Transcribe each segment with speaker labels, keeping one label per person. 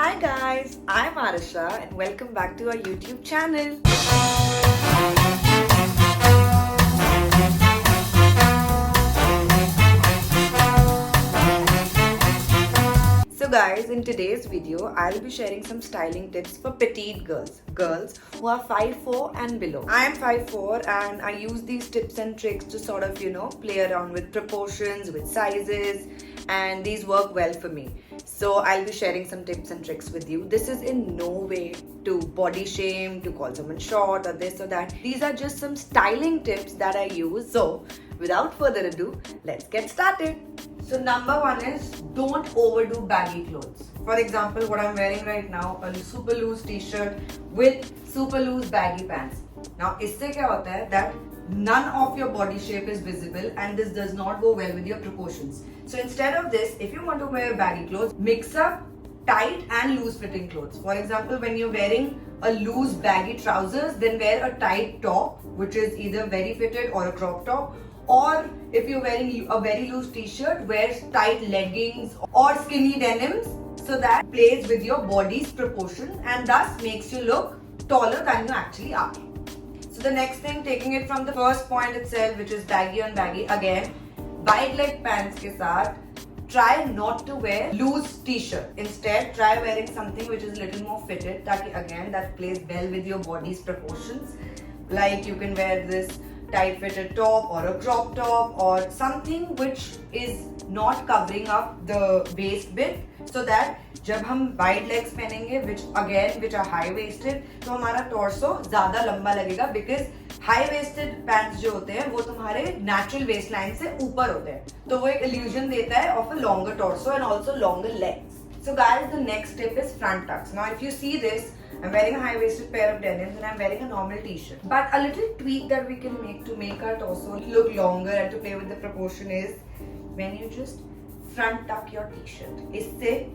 Speaker 1: Hi guys, I'm Arisha and welcome back to our YouTube channel. So guys, in today's video, I'll be sharing some styling tips for petite girls who are 5'4" and below. I am 5'4" and I use these tips and tricks to sort of, play around with proportions, with sizes, and these work well for me. So I'll be sharing some tips and tricks with you. This is in no way to body shame, to call someone short or this or that. These are just some styling tips that I use. So without further ado, let's get started. So number one is don't overdo baggy clothes. For example, what I'm wearing right now, a super loose t-shirt with super loose baggy pants. Now, isse kya hota hai that none of your body shape is visible and this does not go well with your proportions. So instead of this, if you want to wear baggy clothes, mix up tight and loose fitting clothes. For example, when you're wearing a loose baggy trousers, then wear a tight top, which is either very fitted or a crop top. Or if you're wearing a very loose t-shirt, wear tight leggings or skinny denims so that plays with your body's proportion and thus makes you look taller than you actually are. So the next thing, taking it from the first point itself, which is baggy on baggy, again, wide leg pants ke saath, try not to wear loose t-shirt. Instead, try wearing something which is a little more fitted, again, that plays well with your body's proportions. Like you can wear this tight fitted top or a crop top or something which is not covering up the waist bit, so that जब हम wide legs पहनेंगे which are high waisted, तो हमारा torso ज़्यादा लंबा लगेगा, because high waisted pants जो होते हैं वो तुम्हारे natural waistline से ऊपर होते हैं, तो वो एक illusion देता है of a longer torso and also longer legs. So guys, the next tip is front tucks. Now if you see this, I'm wearing a high-waisted pair of denims and I'm wearing a normal t-shirt. But a little tweak that we can make to make our torso look longer and to play with the proportion is when you just front tuck your t-shirt. Isse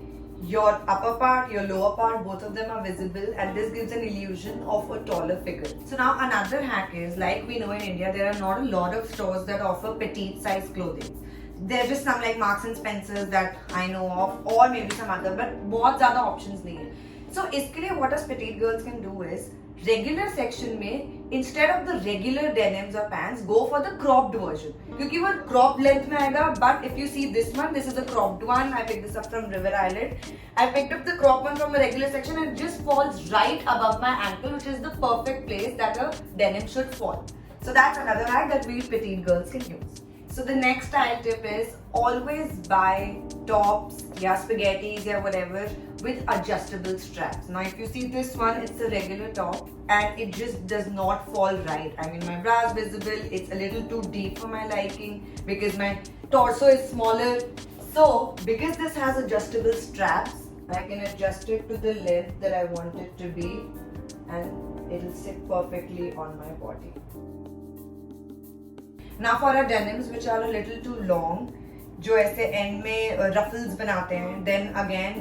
Speaker 1: your upper part, your lower part, both of them are visible and this gives an illusion of a taller figure. So now another hack is, like we know in India, there are not a lot of stores that offer petite size clothing. There's just some like Marks and Spencer's that I know of, or maybe some other, but बहुत ज़्यादा options नहीं है. So इसके लिए what us petite girls can do is, regular section में instead of the regular denims or pants, go for the cropped version. क्योंकि वो cropped length में आएगा. But if you see this one, this is a cropped one. I picked this up from River Island. I picked up the cropped one from the regular section and it just falls right above my ankle, which is the perfect place that a denim should fall. So that's another hack that we petite girls can use. So the next style tip is always buy tops, spaghettis, whatever with adjustable straps. Now if you see this one, it's a regular top and it just does not fall right. I mean, my bra is visible, it's a little too deep for my liking because my torso is smaller. So because this has adjustable straps, I can adjust it to the length that I want it to be and it'll sit perfectly on my body. Now for our denims which are a little too long, जो ऐसे end में ruffles बनाते हैं, then again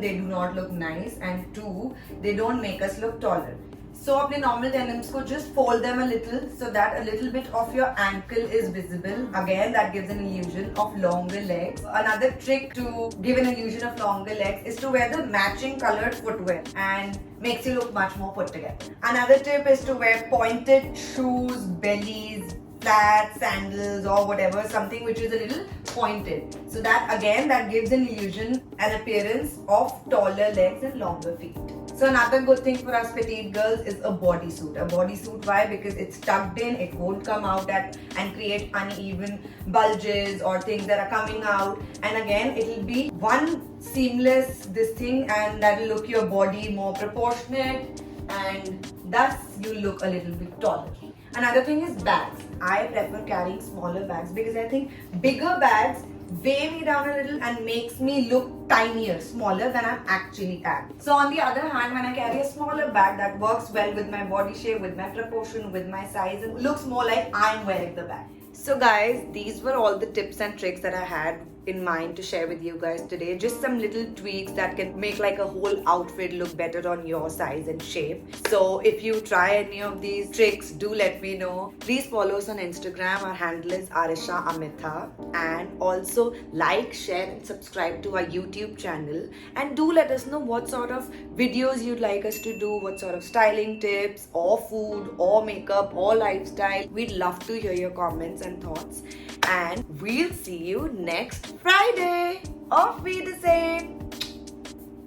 Speaker 1: they do not look nice and two, they don't make us look taller. So अपने normal denims को just fold them a little so that a little bit of your ankle is visible. Again, that gives an illusion of longer legs. Another trick to give an illusion of longer legs is to wear the matching colored footwear and makes you look much more put together. Another tip is to wear pointed shoes, bellies, flat sandals or whatever, something which is a little pointed. So that again, that gives an illusion, an appearance of taller legs and longer feet. So another good thing for us petite girls is a bodysuit. A bodysuit, why? Because it's tucked in, it won't come out and create uneven bulges or things that are coming out. And again, it'll be one seamless this thing and that'll look your body more proportionate and thus you look a little bit taller. Another thing is bags. I prefer carrying smaller bags because I think bigger bags weigh me down a little and makes me look tinier, smaller than I'm actually at. So on the other hand, when I carry a smaller bag that works well with my body shape, with my proportion, with my size, and looks more like I'm wearing the bag. So guys, these were all the tips and tricks that I had in mind to share with you guys today. Just some little tweaks that can make like a whole outfit look better on your size and shape. So if you try any of these tricks, do let me know. Please follow us on Instagram. Our handle is Arisha Amitha. And also like, share and subscribe to our YouTube channel. And do let us know what sort of videos you'd like us to do, what sort of styling tips or food or makeup or lifestyle. We'd love to hear your comments and thoughts. And we'll see you next Friday. Auf Wiedersehen!